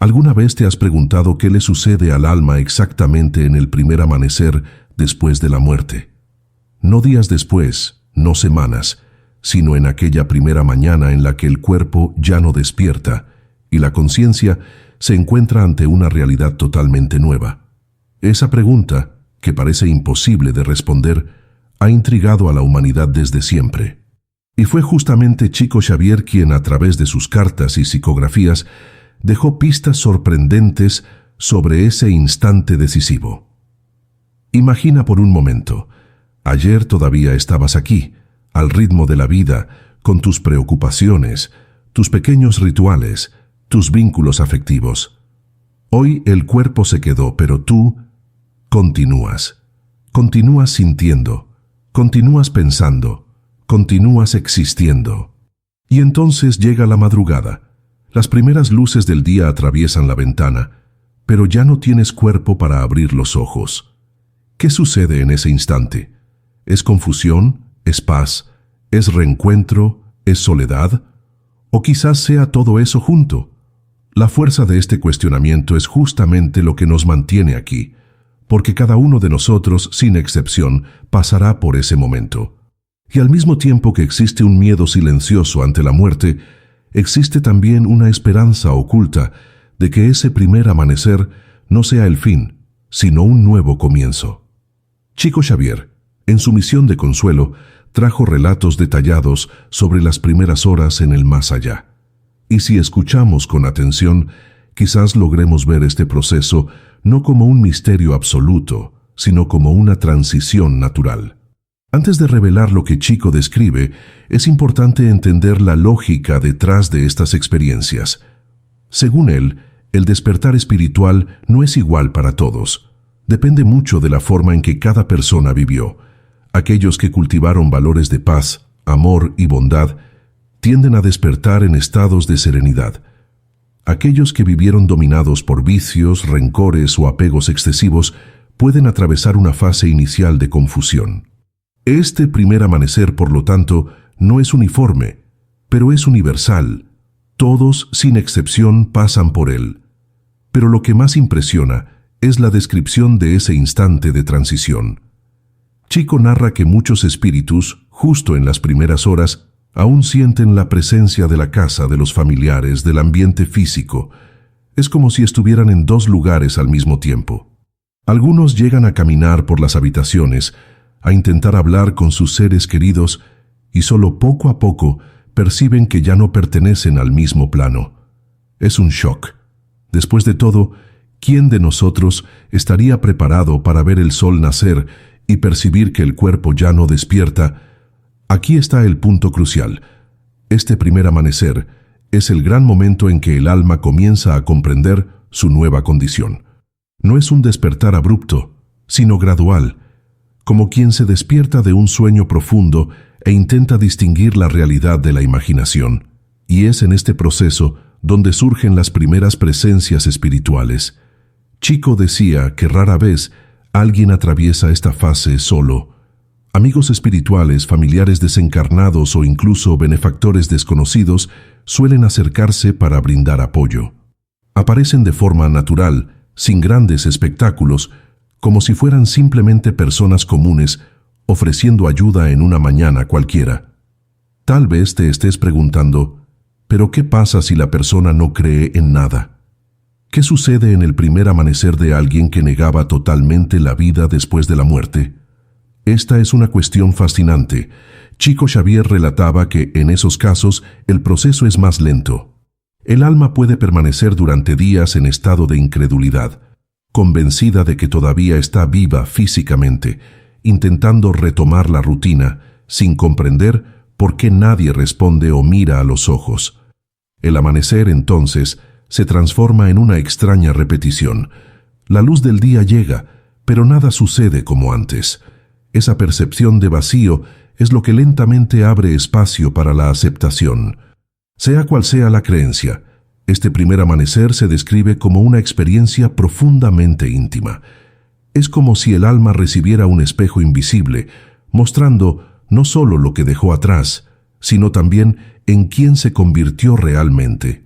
¿Alguna vez te has preguntado qué le sucede al alma exactamente en el primer amanecer después de la muerte? No días después, no semanas, sino en aquella primera mañana en la que el cuerpo ya no despierta y la conciencia se encuentra ante una realidad totalmente nueva. Esa pregunta, que parece imposible de responder, ha intrigado a la humanidad desde siempre. Y fue justamente Chico Xavier quien, a través de sus cartas y psicografías, dejó pistas sorprendentes sobre ese instante decisivo. Imagina por un momento, ayer todavía estabas aquí, al ritmo de la vida, con tus preocupaciones, tus pequeños rituales, tus vínculos afectivos. Hoy el cuerpo se quedó, pero tú continúas sintiendo, continúas pensando, continúas existiendo. Y entonces llega la madrugada. Las primeras luces del día atraviesan la ventana, pero ya no tienes cuerpo para abrir los ojos. ¿Qué sucede en ese instante? ¿Es confusión? ¿Es paz? ¿Es reencuentro? ¿Es soledad? ¿O quizás sea todo eso junto? La fuerza de este cuestionamiento es justamente lo que nos mantiene aquí, porque cada uno de nosotros, sin excepción, pasará por ese momento. Y al mismo tiempo que existe un miedo silencioso ante la muerte, existe también una esperanza oculta de que ese primer amanecer no sea el fin, sino un nuevo comienzo. Chico Xavier, en su misión de consuelo, trajo relatos detallados sobre las primeras horas en el más allá. Y si escuchamos con atención, quizás logremos ver este proceso no como un misterio absoluto, sino como una transición natural. Antes de revelar lo que Chico describe, es importante entender la lógica detrás de estas experiencias. Según él, el despertar espiritual no es igual para todos. Depende mucho de la forma en que cada persona vivió. Aquellos que cultivaron valores de paz, amor y bondad tienden a despertar en estados de serenidad. Aquellos que vivieron dominados por vicios, rencores o apegos excesivos pueden atravesar una fase inicial de confusión. Este primer amanecer, por lo tanto, no es uniforme, pero es universal. Todos, sin excepción, pasan por él. Pero lo que más impresiona es la descripción de ese instante de transición. Chico narra que muchos espíritus, justo en las primeras horas, aún sienten la presencia de la casa, de los familiares, del ambiente físico. Es como si estuvieran en dos lugares al mismo tiempo. Algunos llegan a caminar por las habitaciones, a intentar hablar con sus seres queridos, y solo poco a poco perciben que ya no pertenecen al mismo plano. Es un shock. Después de todo, ¿quién de nosotros estaría preparado para ver el sol nacer y percibir que el cuerpo ya no despierta? Aquí está el punto crucial. Este primer amanecer es el gran momento en que el alma comienza a comprender su nueva condición. No es un despertar abrupto, sino gradual, como quien se despierta de un sueño profundo e intenta distinguir la realidad de la imaginación. Y es en este proceso donde surgen las primeras presencias espirituales. Chico decía que rara vez alguien atraviesa esta fase solo. Amigos espirituales, familiares desencarnados o incluso benefactores desconocidos suelen acercarse para brindar apoyo. Aparecen de forma natural, sin grandes espectáculos, como si fueran simplemente personas comunes ofreciendo ayuda en una mañana cualquiera. Tal vez te estés preguntando, ¿pero qué pasa si la persona no cree en nada? ¿Qué sucede en el primer amanecer de alguien que negaba totalmente la vida después de la muerte? Esta es una cuestión fascinante. Chico Xavier relataba que en esos casos el proceso es más lento. El alma puede permanecer durante días en estado de incredulidad, convencida de que todavía está viva físicamente, intentando retomar la rutina, sin comprender por qué nadie responde o mira a los ojos. El amanecer, entonces, se transforma en una extraña repetición. La luz del día llega, pero nada sucede como antes. Esa percepción de vacío es lo que lentamente abre espacio para la aceptación. Sea cual sea la creencia, este primer amanecer se describe como una experiencia profundamente íntima. Es como si el alma recibiera un espejo invisible, mostrando no solo lo que dejó atrás, sino también en quién se convirtió realmente.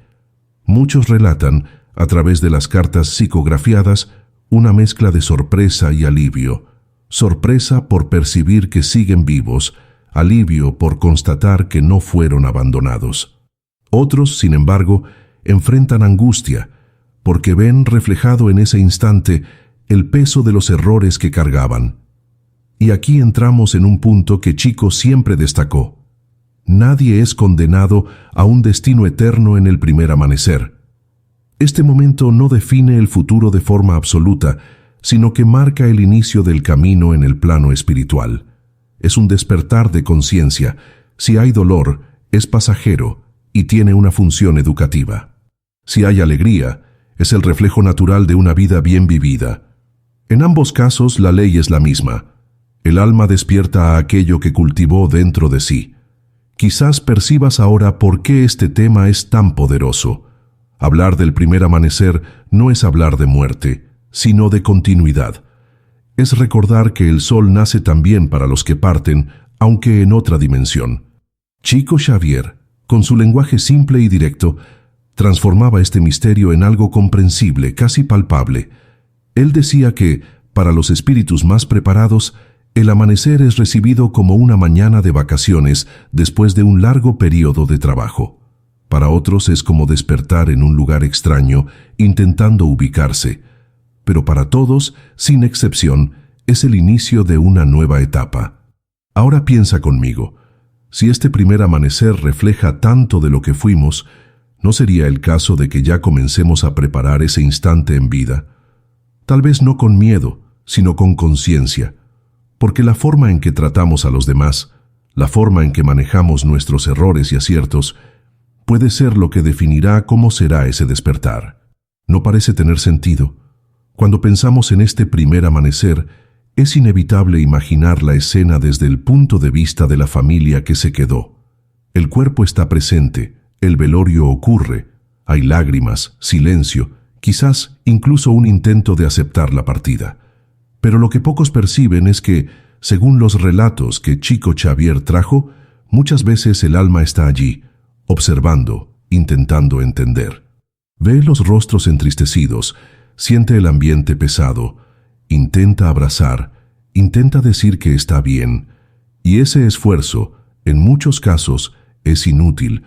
Muchos relatan a través de las cartas psicografiadas, una mezcla de sorpresa y alivio. Sorpresa por percibir que siguen vivos, alivio por constatar que no fueron abandonados. Otros, sin embargo, enfrentan angustia, porque ven reflejado en ese instante el peso de los errores que cargaban. Y aquí entramos en un punto que Chico siempre destacó. Nadie es condenado a un destino eterno en el primer amanecer. Este momento no define el futuro de forma absoluta, sino que marca el inicio del camino en el plano espiritual. Es un despertar de conciencia. Si hay dolor, es pasajero y tiene una función educativa. Si hay alegría, es el reflejo natural de una vida bien vivida. En ambos casos, la ley es la misma. El alma despierta a aquello que cultivó dentro de sí. Quizás percibas ahora por qué este tema es tan poderoso. Hablar del primer amanecer no es hablar de muerte, sino de continuidad. Es recordar que el sol nace también para los que parten, aunque en otra dimensión. Chico Xavier, con su lenguaje simple y directo, transformaba este misterio en algo comprensible, casi palpable. Él decía que, para los espíritus más preparados, el amanecer es recibido como una mañana de vacaciones después de un largo periodo de trabajo. Para otros es como despertar en un lugar extraño, intentando ubicarse. Pero para todos, sin excepción, es el inicio de una nueva etapa. Ahora piensa conmigo, si este primer amanecer refleja tanto de lo que fuimos, ¿no sería el caso de que ya comencemos a preparar ese instante en vida? Tal vez no con miedo, sino con conciencia, porque la forma en que tratamos a los demás, la forma en que manejamos nuestros errores y aciertos, puede ser lo que definirá cómo será ese despertar. No parece tener sentido. Cuando pensamos en este primer amanecer, es inevitable imaginar la escena desde el punto de vista de la familia que se quedó. El cuerpo está presente, el velorio ocurre, hay lágrimas, silencio, quizás incluso un intento de aceptar la partida. Pero lo que pocos perciben es que, según los relatos que Chico Xavier trajo, muchas veces el alma está allí, observando, intentando entender. Ve los rostros entristecidos, siente el ambiente pesado, intenta abrazar, intenta decir que está bien, y ese esfuerzo, en muchos casos, es inútil,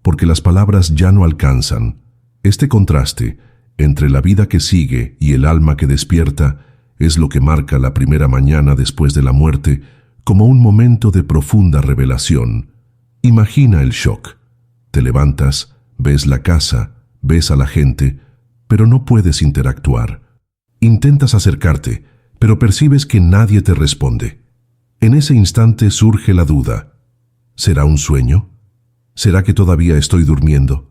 porque las palabras ya no alcanzan. Este contraste entre la vida que sigue y el alma que despierta es lo que marca la primera mañana después de la muerte como un momento de profunda revelación. Imagina el shock. Te levantas, ves la casa, ves a la gente, pero no puedes interactuar. Intentas acercarte, pero percibes que nadie te responde. En ese instante surge la duda. ¿Será un sueño? ¿Será que todavía estoy durmiendo?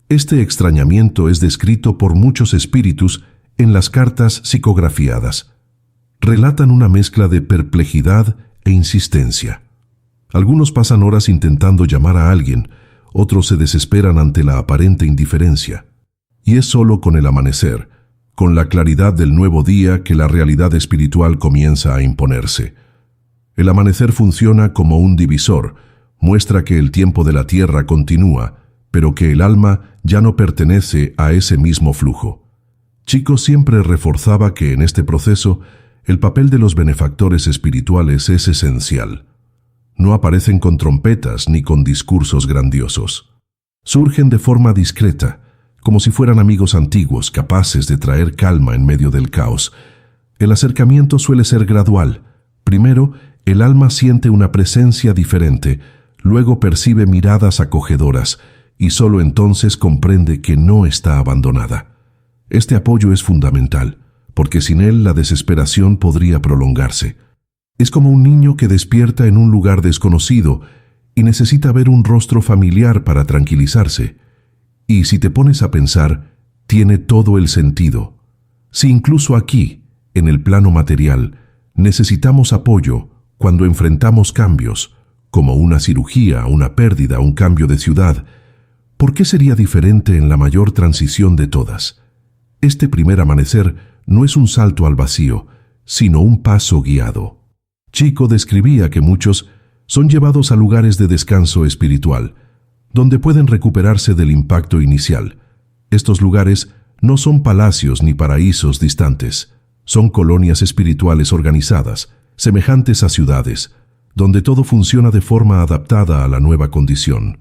Este extrañamiento es descrito por muchos espíritus en las cartas psicografiadas. Relatan una mezcla de perplejidad e insistencia. Algunos pasan horas intentando llamar a alguien, otros se desesperan ante la aparente indiferencia. Y es solo con el amanecer, con la claridad del nuevo día, que la realidad espiritual comienza a imponerse. El amanecer funciona como un divisor, muestra que el tiempo de la tierra continúa, pero que el alma ya no pertenece a ese mismo flujo. Chico siempre reforzaba que en este proceso el papel de los benefactores espirituales es esencial. No aparecen con trompetas ni con discursos grandiosos. Surgen de forma discreta, como si fueran amigos antiguos capaces de traer calma en medio del caos. El acercamiento suele ser gradual. Primero, el alma siente una presencia diferente, luego percibe miradas acogedoras y solo entonces comprende que no está abandonada. Este apoyo es fundamental, porque sin él la desesperación podría prolongarse. Es como un niño que despierta en un lugar desconocido y necesita ver un rostro familiar para tranquilizarse. Y si te pones a pensar, tiene todo el sentido. Si incluso aquí, en el plano material, necesitamos apoyo cuando enfrentamos cambios, como una cirugía, una pérdida, un cambio de ciudad, ¿por qué sería diferente en la mayor transición de todas? Este primer amanecer no es un salto al vacío, sino un paso guiado. Chico describía que muchos son llevados a lugares de descanso espiritual, donde pueden recuperarse del impacto inicial. Estos lugares no son palacios ni paraísos distantes, son colonias espirituales organizadas, semejantes a ciudades, donde todo funciona de forma adaptada a la nueva condición.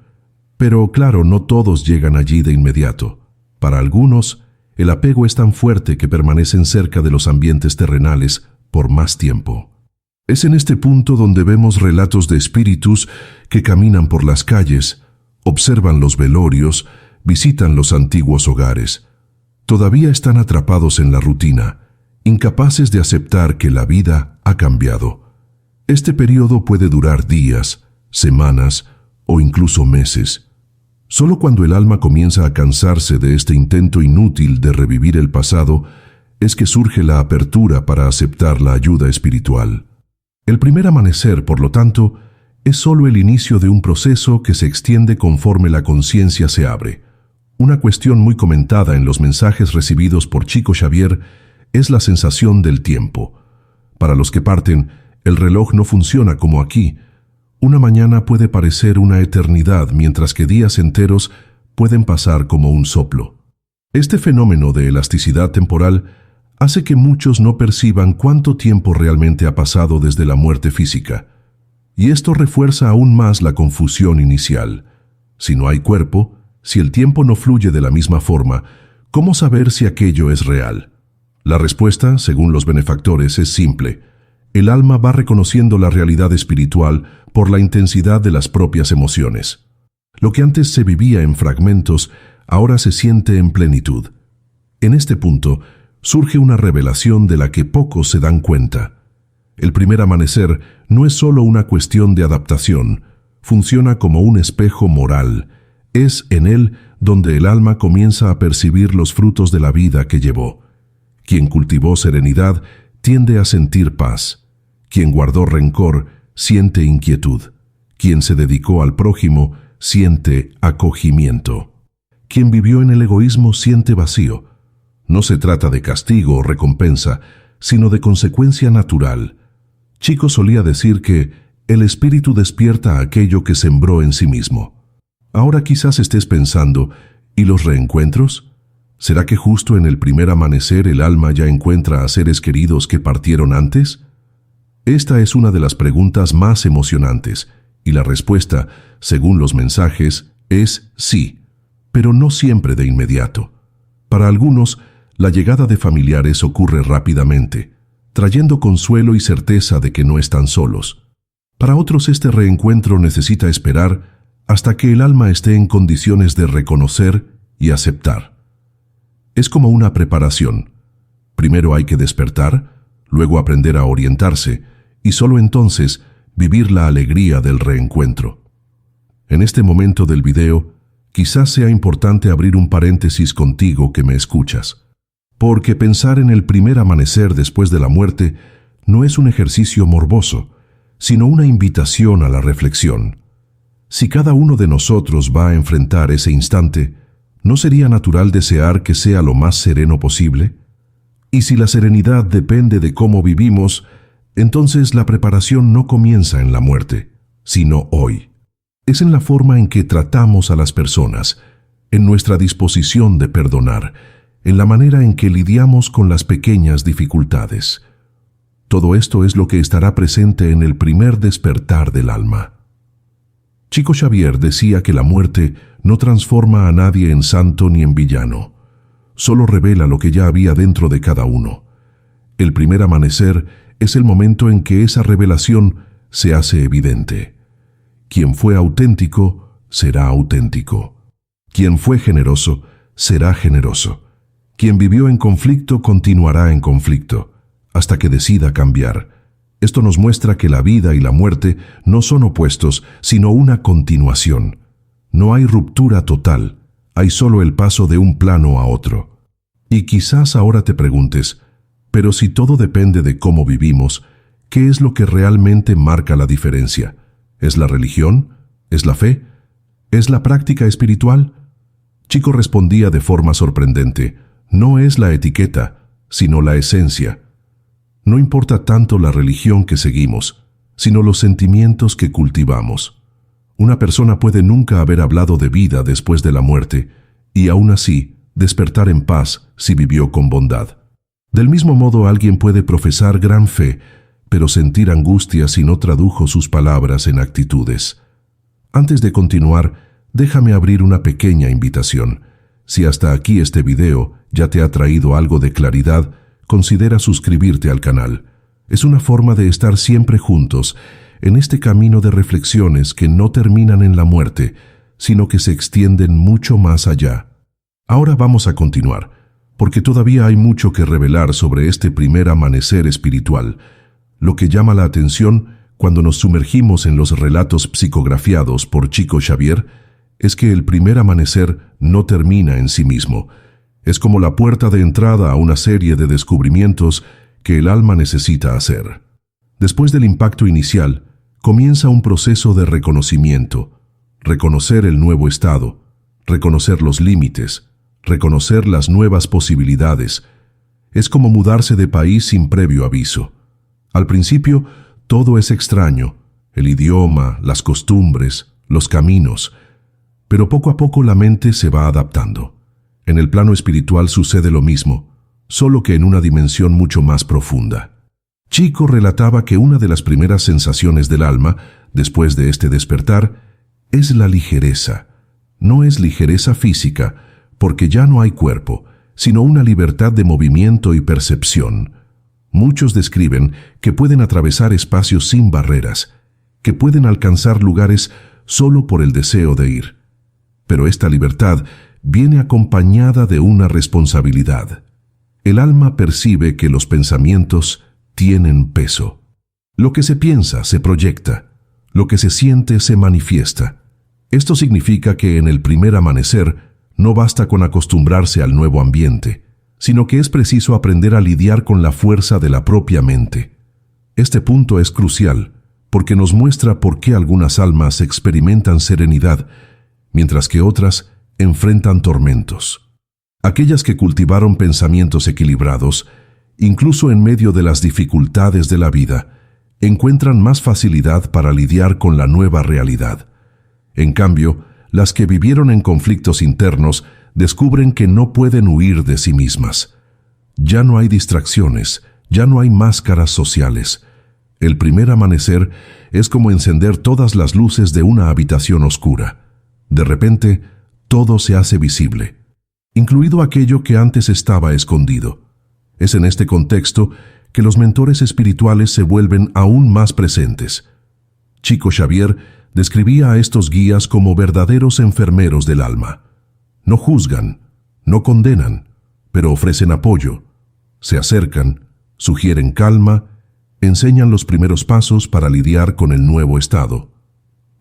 Pero claro, no todos llegan allí de inmediato. Para algunos, el apego es tan fuerte que permanecen cerca de los ambientes terrenales por más tiempo. Es en este punto donde vemos relatos de espíritus que caminan por las calles, observan los velorios, visitan los antiguos hogares. Todavía están atrapados en la rutina, incapaces de aceptar que la vida ha cambiado. Este periodo puede durar días, semanas o incluso meses. Solo cuando el alma comienza a cansarse de este intento inútil de revivir el pasado, es que surge la apertura para aceptar la ayuda espiritual. El primer amanecer, por lo tanto, es solo el inicio de un proceso que se extiende conforme la conciencia se abre. Una cuestión muy comentada en los mensajes recibidos por Chico Xavier es la sensación del tiempo. Para los que parten, el reloj no funciona como aquí. Una mañana puede parecer una eternidad, mientras que días enteros pueden pasar como un soplo. Este fenómeno de elasticidad temporal hace que muchos no perciban cuánto tiempo realmente ha pasado desde la muerte física. Y esto refuerza aún más la confusión inicial. Si no hay cuerpo, si el tiempo no fluye de la misma forma, ¿cómo saber si aquello es real? La respuesta, según los benefactores, es simple. El alma va reconociendo la realidad espiritual por la intensidad de las propias emociones. Lo que antes se vivía en fragmentos, ahora se siente en plenitud. En este punto, surge una revelación de la que pocos se dan cuenta. El primer amanecer no es solo una cuestión de adaptación, funciona como un espejo moral. Es en él donde el alma comienza a percibir los frutos de la vida que llevó. Quien cultivó serenidad tiende a sentir paz. Quien guardó rencor siente inquietud. Quien se dedicó al prójimo siente acogimiento. Quien vivió en el egoísmo siente vacío. No se trata de castigo o recompensa, sino de consecuencia natural. Chico solía decir que el espíritu despierta aquello que sembró en sí mismo. Ahora quizás estés pensando, ¿y los reencuentros? ¿Será que justo en el primer amanecer el alma ya encuentra a seres queridos que partieron antes? Esta es una de las preguntas más emocionantes, y la respuesta, según los mensajes, es sí, pero no siempre de inmediato. Para algunos, la llegada de familiares ocurre rápidamente, trayendo consuelo y certeza de que no están solos. Para otros este reencuentro necesita esperar hasta que el alma esté en condiciones de reconocer y aceptar. Es como una preparación. Primero hay que despertar, luego aprender a orientarse, y solo entonces vivir la alegría del reencuentro. En este momento del video, quizás sea importante abrir un paréntesis contigo que me escuchas. Porque pensar en el primer amanecer después de la muerte no es un ejercicio morboso, sino una invitación a la reflexión. Si cada uno de nosotros va a enfrentar ese instante, ¿no sería natural desear que sea lo más sereno posible? Y si la serenidad depende de cómo vivimos, entonces la preparación no comienza en la muerte, sino hoy. Es en la forma en que tratamos a las personas, en nuestra disposición de perdonar, en la manera en que lidiamos con las pequeñas dificultades. Todo esto es lo que estará presente en el primer despertar del alma. Chico Xavier decía que la muerte no transforma a nadie en santo ni en villano, solo revela lo que ya había dentro de cada uno. El primer amanecer es el momento en que esa revelación se hace evidente. Quien fue auténtico, será auténtico. Quien fue generoso, será generoso. Quien vivió en conflicto continuará en conflicto, hasta que decida cambiar. Esto nos muestra que la vida y la muerte no son opuestos, sino una continuación. No hay ruptura total, hay solo el paso de un plano a otro. Y quizás ahora te preguntes, pero si todo depende de cómo vivimos, ¿qué es lo que realmente marca la diferencia? ¿Es la religión? ¿Es la fe? ¿Es la práctica espiritual? Chico respondía de forma sorprendente, no es la etiqueta, sino la esencia. No importa tanto la religión que seguimos, sino los sentimientos que cultivamos. Una persona puede nunca haber hablado de vida después de la muerte, y aún así despertar en paz si vivió con bondad. Del mismo modo, alguien puede profesar gran fe, pero sentir angustia si no tradujo sus palabras en actitudes. Antes de continuar, déjame abrir una pequeña invitación. Si hasta aquí este video ya te ha traído algo de claridad, considera suscribirte al canal. Es una forma de estar siempre juntos en este camino de reflexiones que no terminan en la muerte, sino que se extienden mucho más allá. Ahora vamos a continuar, porque todavía hay mucho que revelar sobre este primer amanecer espiritual. Lo que llama la atención cuando nos sumergimos en los relatos psicografiados por Chico Xavier es que el primer amanecer no termina en sí mismo. Es como la puerta de entrada a una serie de descubrimientos que el alma necesita hacer. Después del impacto inicial, comienza un proceso de reconocimiento, reconocer el nuevo estado, reconocer los límites, reconocer las nuevas posibilidades. Es como mudarse de país sin previo aviso. Al principio, todo es extraño, el idioma, las costumbres, los caminos, pero poco a poco la mente se va adaptando. En el plano espiritual sucede lo mismo, solo que en una dimensión mucho más profunda. Chico relataba que una de las primeras sensaciones del alma, después de este despertar, es la ligereza. No es ligereza física, porque ya no hay cuerpo, sino una libertad de movimiento y percepción. Muchos describen que pueden atravesar espacios sin barreras, que pueden alcanzar lugares solo por el deseo de ir. Pero esta libertad viene acompañada de una responsabilidad. El alma percibe que los pensamientos tienen peso. Lo que se piensa se proyecta, lo que se siente se manifiesta. Esto significa que en el primer amanecer no basta con acostumbrarse al nuevo ambiente, sino que es preciso aprender a lidiar con la fuerza de la propia mente. Este punto es crucial, porque nos muestra por qué algunas almas experimentan serenidad, mientras que otras enfrentan tormentos. Aquellas que cultivaron pensamientos equilibrados, incluso en medio de las dificultades de la vida, encuentran más facilidad para lidiar con la nueva realidad. En cambio, las que vivieron en conflictos internos descubren que no pueden huir de sí mismas. Ya no hay distracciones, ya no hay máscaras sociales. El primer amanecer es como encender todas las luces de una habitación oscura. De repente, todo se hace visible, incluido aquello que antes estaba escondido. Es en este contexto que los mentores espirituales se vuelven aún más presentes. Chico Xavier describía a estos guías como verdaderos enfermeros del alma. No juzgan, no condenan, pero ofrecen apoyo. Se acercan, sugieren calma, enseñan los primeros pasos para lidiar con el nuevo estado.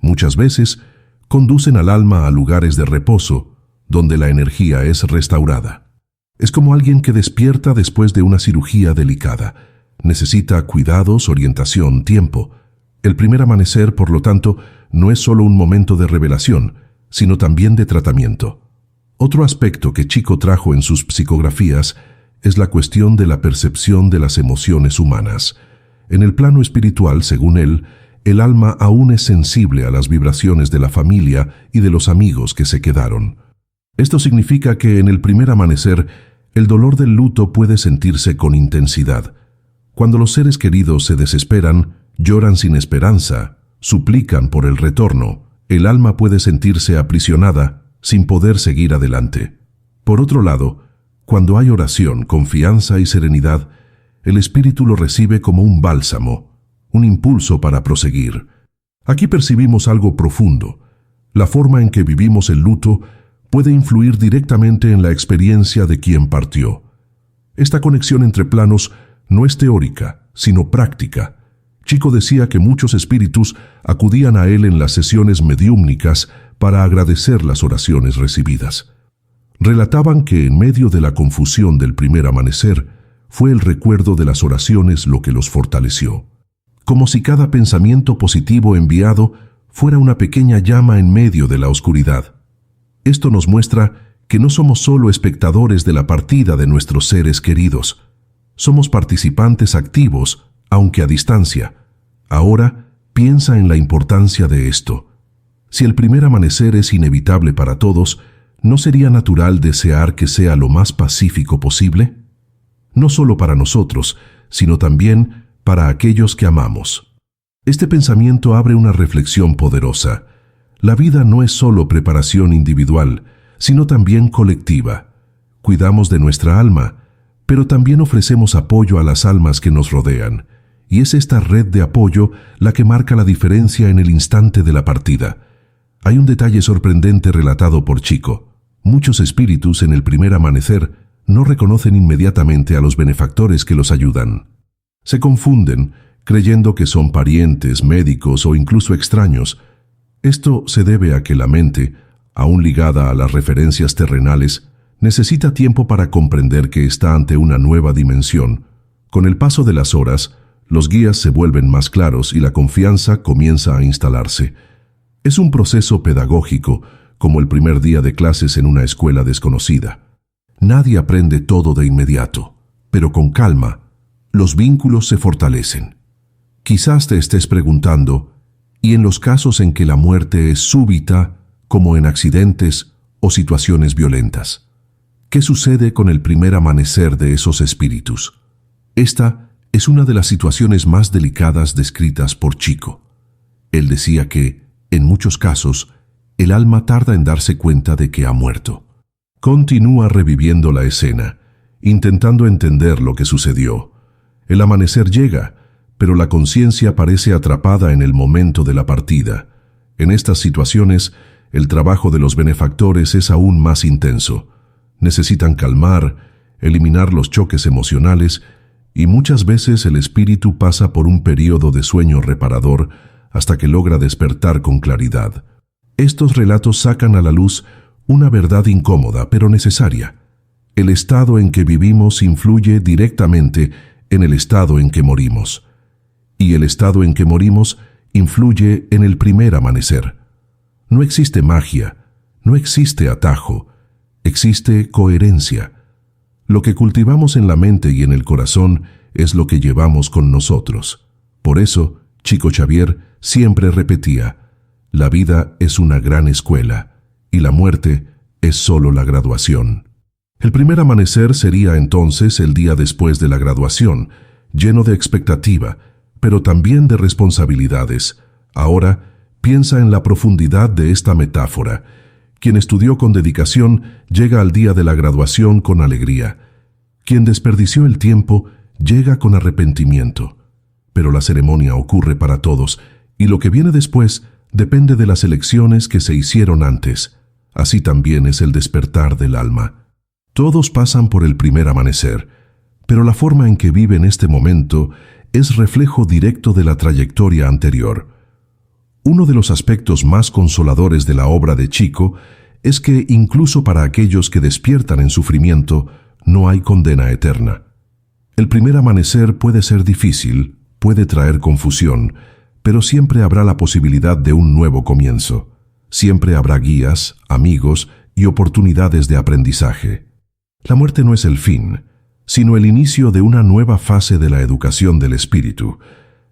Muchas veces, conducen al alma a lugares de reposo, donde la energía es restaurada. Es como alguien que despierta después de una cirugía delicada. Necesita cuidados, orientación, tiempo. El primer amanecer, por lo tanto, no es solo un momento de revelación, sino también de tratamiento. Otro aspecto que Chico trajo en sus psicografías es la cuestión de la percepción de las emociones humanas. En el plano espiritual, según él, el alma aún es sensible a las vibraciones de la familia y de los amigos que se quedaron. Esto significa que en el primer amanecer, el dolor del luto puede sentirse con intensidad. Cuando los seres queridos se desesperan, lloran sin esperanza, suplican por el retorno, el alma puede sentirse aprisionada, sin poder seguir adelante. Por otro lado, cuando hay oración, confianza y serenidad, el espíritu lo recibe como un bálsamo, un impulso para proseguir. Aquí percibimos algo profundo. La forma en que vivimos el luto puede influir directamente en la experiencia de quien partió. Esta conexión entre planos no es teórica, sino práctica. Chico decía que muchos espíritus acudían a él en las sesiones mediúmnicas para agradecer las oraciones recibidas. Relataban que en medio de la confusión del primer amanecer, fue el recuerdo de las oraciones lo que los fortaleció. Como si cada pensamiento positivo enviado fuera una pequeña llama en medio de la oscuridad. Esto nos muestra que no somos solo espectadores de la partida de nuestros seres queridos. Somos participantes activos, aunque a distancia. Ahora, piensa en la importancia de esto. Si el primer amanecer es inevitable para todos, ¿no sería natural desear que sea lo más pacífico posible? No solo para nosotros, sino también para aquellos que amamos. Este pensamiento abre una reflexión poderosa. La vida no es solo preparación individual, sino también colectiva. Cuidamos de nuestra alma, pero también ofrecemos apoyo a las almas que nos rodean, y es esta red de apoyo la que marca la diferencia en el instante de la partida. Hay un detalle sorprendente relatado por Chico. Muchos espíritus en el primer amanecer no reconocen inmediatamente a los benefactores que los ayudan. Se confunden, creyendo que son parientes, médicos o incluso extraños. Esto se debe a que la mente, aún ligada a las referencias terrenales, necesita tiempo para comprender que está ante una nueva dimensión. Con el paso de las horas, los guías se vuelven más claros y la confianza comienza a instalarse. Es un proceso pedagógico, como el primer día de clases en una escuela desconocida. Nadie aprende todo de inmediato, pero con calma, los vínculos se fortalecen. Quizás te estés preguntando, ¿y en los casos en que la muerte es súbita, como en accidentes o situaciones violentas? ¿Qué sucede con el primer amanecer de esos espíritus? Esta es una de las situaciones más delicadas descritas por Chico. Él decía que, en muchos casos, el alma tarda en darse cuenta de que ha muerto. Continúa reviviendo la escena, intentando entender lo que sucedió. El amanecer llega, pero la conciencia parece atrapada en el momento de la partida. En estas situaciones, el trabajo de los benefactores es aún más intenso. Necesitan calmar, eliminar los choques emocionales, y muchas veces el espíritu pasa por un período de sueño reparador hasta que logra despertar con claridad. Estos relatos sacan a la luz una verdad incómoda pero necesaria. El estado en que vivimos influye directamente en el estado en que morimos. Y el estado en que morimos influye en el primer amanecer. No existe magia, no existe atajo, existe coherencia. Lo que cultivamos en la mente y en el corazón es lo que llevamos con nosotros. Por eso, Chico Xavier siempre repetía, la vida es una gran escuela y la muerte es solo la graduación. El primer amanecer sería entonces el día después de la graduación, lleno de expectativa, pero también de responsabilidades. Ahora, piensa en la profundidad de esta metáfora. Quien estudió con dedicación llega al día de la graduación con alegría. Quien desperdició el tiempo llega con arrepentimiento. Pero la ceremonia ocurre para todos, y lo que viene después depende de las elecciones que se hicieron antes. Así también es el despertar del alma. Todos pasan por el primer amanecer, pero la forma en que viven este momento es reflejo directo de la trayectoria anterior. Uno de los aspectos más consoladores de la obra de Chico es que incluso para aquellos que despiertan en sufrimiento, no hay condena eterna. El primer amanecer puede ser difícil, puede traer confusión, pero siempre habrá la posibilidad de un nuevo comienzo. Siempre habrá guías, amigos y oportunidades de aprendizaje. La muerte no es el fin, sino el inicio de una nueva fase de la educación del espíritu.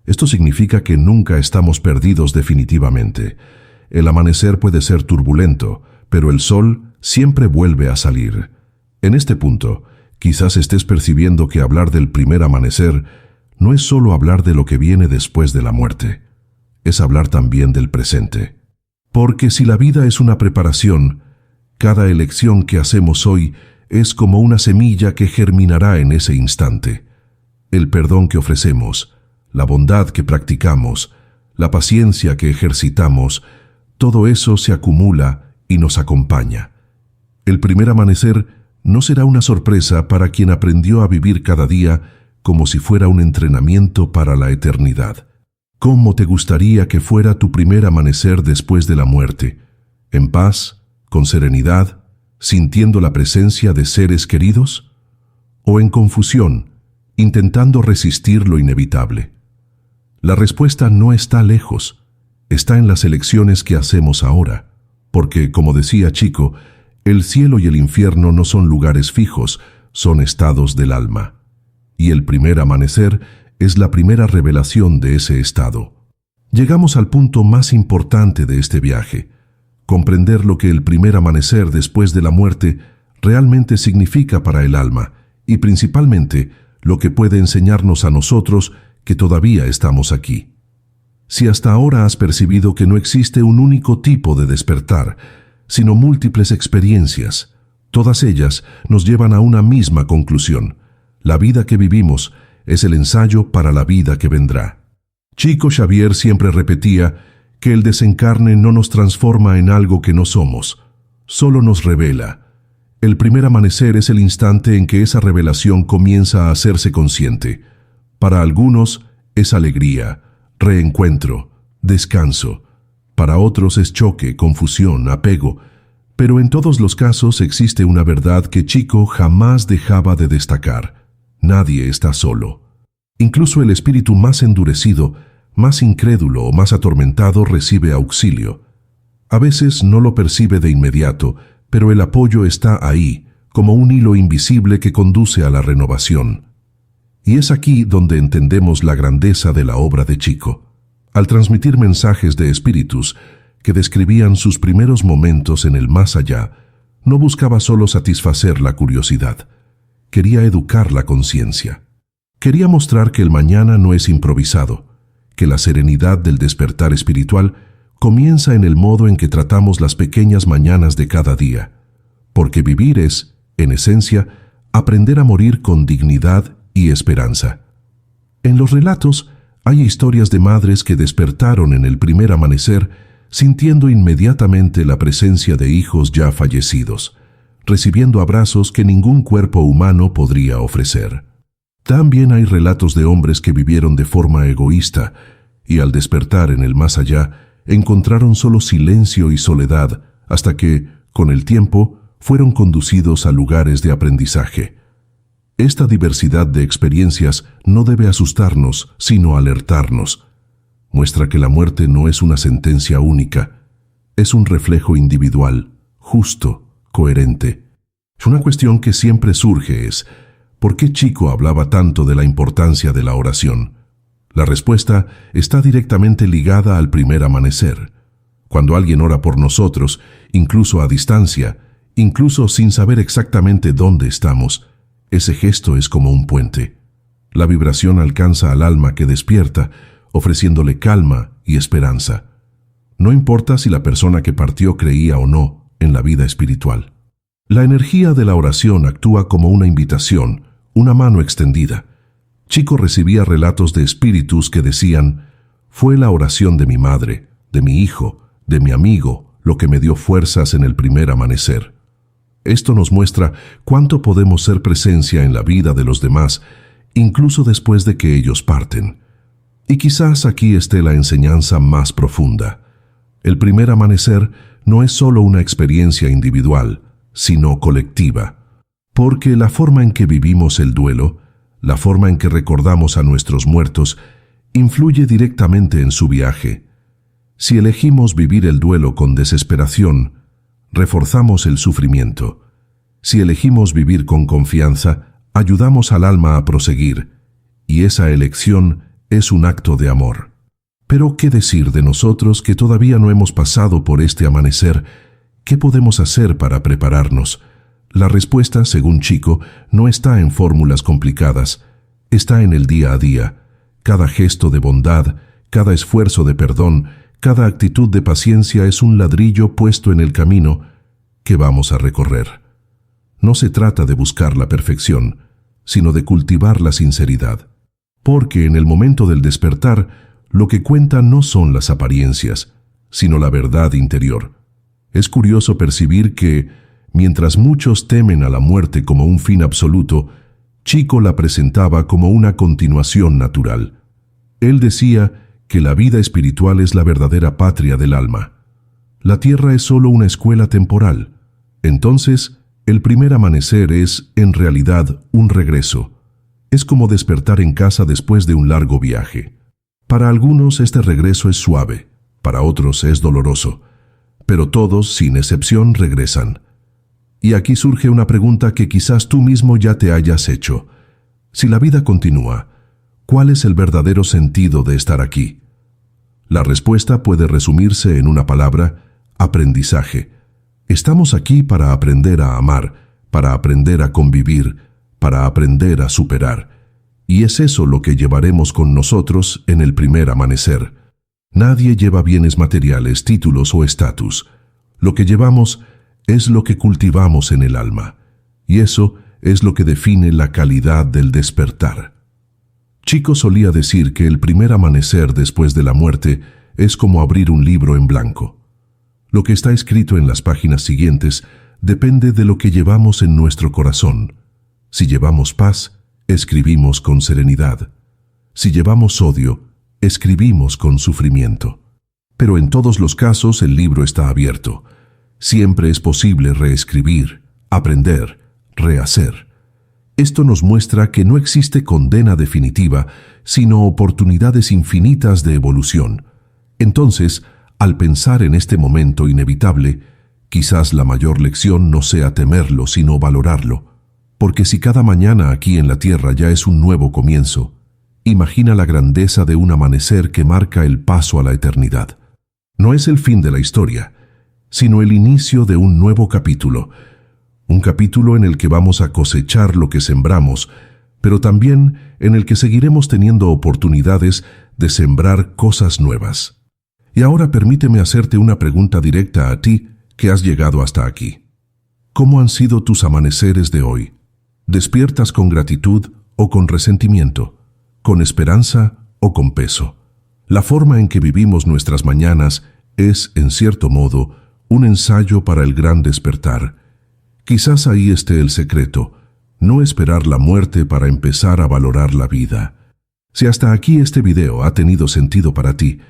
Esto significa que nunca estamos perdidos definitivamente. El amanecer puede ser turbulento, pero el sol siempre vuelve a salir. En este punto, quizás estés percibiendo que hablar del primer amanecer no es solo hablar de lo que viene después de la muerte, es hablar también del presente. Porque si la vida es una preparación, cada elección que hacemos hoy es como una semilla que germinará en ese instante. El perdón que ofrecemos, la bondad que practicamos, la paciencia que ejercitamos, todo eso se acumula y nos acompaña. El primer amanecer no será una sorpresa para quien aprendió a vivir cada día como si fuera un entrenamiento para la eternidad. ¿Cómo te gustaría que fuera tu primer amanecer después de la muerte? ¿En paz, con serenidad, sintiendo la presencia de seres queridos? ¿O en confusión, intentando resistir lo inevitable? La respuesta no está lejos, está en las elecciones que hacemos ahora, porque, como decía Chico, el cielo y el infierno no son lugares fijos, son estados del alma. Y el primer amanecer es la primera revelación de ese estado. Llegamos al punto más importante de este viaje. comprender lo que el primer amanecer después de la muerte realmente significa para el alma y principalmente lo que puede enseñarnos a nosotros que todavía estamos aquí. Si hasta ahora has percibido que no existe un único tipo de despertar, sino múltiples experiencias, todas ellas nos llevan a una misma conclusión: la vida que vivimos es el ensayo para la vida que vendrá. Chico Xavier siempre repetía que el desencarne no nos transforma en algo que no somos, solo nos revela. El primer amanecer es el instante en que esa revelación comienza a hacerse consciente. Para algunos es alegría, reencuentro, descanso. Para otros es choque, confusión, apego. Pero en todos los casos existe una verdad que Chico jamás dejaba de destacar: nadie está solo. Incluso el espíritu más endurecido, más incrédulo o más atormentado recibe auxilio. A veces no lo percibe de inmediato, pero el apoyo está ahí, como un hilo invisible que conduce a la renovación. Y es aquí donde entendemos la grandeza de la obra de Chico. Al transmitir mensajes de espíritus que describían sus primeros momentos en el más allá, no buscaba solo satisfacer la curiosidad, quería educar la conciencia. Quería mostrar que el mañana no es improvisado, que la serenidad del despertar espiritual comienza en el modo en que tratamos las pequeñas mañanas de cada día, porque vivir es, en esencia, aprender a morir con dignidad y esperanza. En los relatos hay historias de madres que despertaron en el primer amanecer sintiendo inmediatamente la presencia de hijos ya fallecidos, recibiendo abrazos que ningún cuerpo humano podría ofrecer. También hay relatos de hombres que vivieron de forma egoísta y al despertar en el más allá encontraron solo silencio y soledad hasta que, con el tiempo, fueron conducidos a lugares de aprendizaje. Esta diversidad de experiencias no debe asustarnos, sino alertarnos. Muestra que la muerte no es una sentencia única, es un reflejo individual, justo, coherente. Una cuestión que siempre surge es: ¿por qué Chico hablaba tanto de la importancia de la oración? La respuesta está directamente ligada al primer amanecer. Cuando alguien ora por nosotros, incluso a distancia, incluso sin saber exactamente dónde estamos, ese gesto es como un puente. La vibración alcanza al alma que despierta, ofreciéndole calma y esperanza. No importa si la persona que partió creía o no en la vida espiritual. La energía de la oración actúa como una invitación, una mano extendida. Chico recibía relatos de espíritus que decían: fue la oración de mi madre, de mi hijo, de mi amigo, lo que me dio fuerzas en el primer amanecer. Esto nos muestra cuánto podemos ser presencia en la vida de los demás, incluso después de que ellos parten. Y quizás aquí esté la enseñanza más profunda. El primer amanecer no es solo una experiencia individual, sino colectiva. Porque la forma en que vivimos el duelo, la forma en que recordamos a nuestros muertos, influye directamente en su viaje. Si elegimos vivir el duelo con desesperación, reforzamos el sufrimiento. Si elegimos vivir con confianza, ayudamos al alma a proseguir, y esa elección es un acto de amor. Pero, ¿qué decir de nosotros que todavía no hemos pasado por este amanecer? ¿Qué podemos hacer para prepararnos? La respuesta, según Chico, no está en fórmulas complicadas, está en el día a día. Cada gesto de bondad, cada esfuerzo de perdón, cada actitud de paciencia es un ladrillo puesto en el camino que vamos a recorrer. No se trata de buscar la perfección, sino de cultivar la sinceridad. Porque en el momento del despertar, lo que cuenta no son las apariencias, sino la verdad interior. Es curioso percibir que, mientras muchos temen a la muerte como un fin absoluto, Chico la presentaba como una continuación natural. Él decía que la vida espiritual es la verdadera patria del alma. La tierra es solo una escuela temporal. Entonces, el primer amanecer es, en realidad, un regreso. Es como despertar en casa después de un largo viaje. Para algunos este regreso es suave, para otros es doloroso, pero todos, sin excepción, regresan. Y aquí surge una pregunta que quizás tú mismo ya te hayas hecho. Si la vida continúa, ¿cuál es el verdadero sentido de estar aquí? La respuesta puede resumirse en una palabra: aprendizaje. Estamos aquí para aprender a amar, para aprender a convivir, para aprender a superar. Y es eso lo que llevaremos con nosotros en el primer amanecer. Nadie lleva bienes materiales, títulos o estatus. Lo que llevamos es lo que cultivamos en el alma. Y eso es lo que define la calidad del despertar. Chico solía decir que el primer amanecer después de la muerte es como abrir un libro en blanco. Lo que está escrito en las páginas siguientes depende de lo que llevamos en nuestro corazón. Si llevamos paz, escribimos con serenidad. Si llevamos odio, escribimos con sufrimiento. Pero en todos los casos el libro está abierto. Siempre es posible reescribir, aprender, rehacer. Esto nos muestra que no existe condena definitiva, sino oportunidades infinitas de evolución. Entonces, al pensar en este momento inevitable, quizás la mayor lección no sea temerlo, sino valorarlo. Porque si cada mañana aquí en la tierra ya es un nuevo comienzo, imagina la grandeza de un amanecer que marca el paso a la eternidad. No es el fin de la historia, sino el inicio de un nuevo capítulo. Un capítulo en el que vamos a cosechar lo que sembramos, pero también en el que seguiremos teniendo oportunidades de sembrar cosas nuevas. Y ahora permíteme hacerte una pregunta directa a ti que has llegado hasta aquí. ¿Cómo han sido tus amaneceres de hoy? ¿Despiertas con gratitud o con resentimiento? ¿Con esperanza o con peso? La forma en que vivimos nuestras mañanas es, en cierto modo, un ensayo para el gran despertar. Quizás ahí esté el secreto, no esperar la muerte para empezar a valorar la vida. Si hasta aquí este video ha tenido sentido para ti,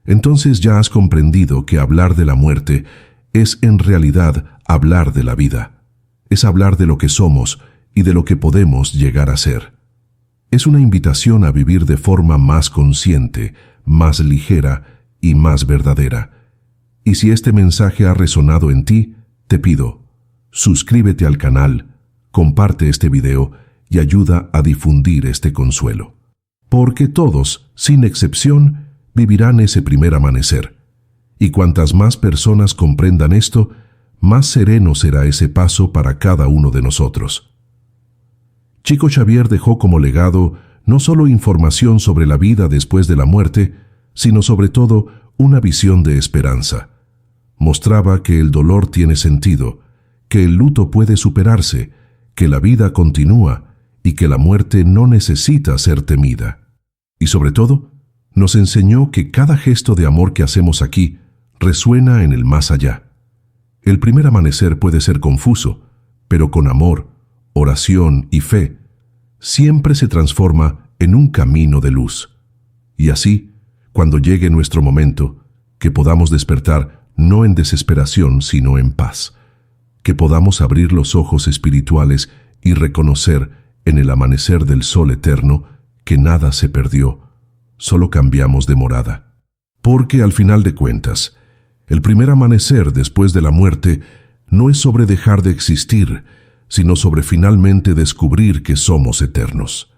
entonces ya has comprendido que hablar de la muerte es en realidad hablar de la vida. Es hablar de lo que somos y de lo que podemos llegar a ser. Es una invitación a vivir de forma más consciente, más ligera y más verdadera. Y si este mensaje ha resonado en ti, te pido, suscríbete al canal, comparte este video y ayuda a difundir este consuelo. Porque todos, sin excepción, vivirán ese primer amanecer. Y cuantas más personas comprendan esto, más sereno será ese paso para cada uno de nosotros. Chico Xavier dejó como legado no solo información sobre la vida después de la muerte, sino sobre todo una visión de esperanza. Mostraba que el dolor tiene sentido, que el luto puede superarse, que la vida continúa y que la muerte no necesita ser temida. Y sobre todo, nos enseñó que cada gesto de amor que hacemos aquí resuena en el más allá. El primer amanecer puede ser confuso, pero con amor, oración y fe, siempre se transforma en un camino de luz. Y así, cuando llegue nuestro momento, que podamos despertar no en desesperación, sino en paz. Que podamos abrir los ojos espirituales y reconocer en el amanecer del sol eterno que nada se perdió, solo cambiamos de morada. Porque al final de cuentas, el primer amanecer después de la muerte no es sobre dejar de existir, sino sobre finalmente descubrir que somos eternos.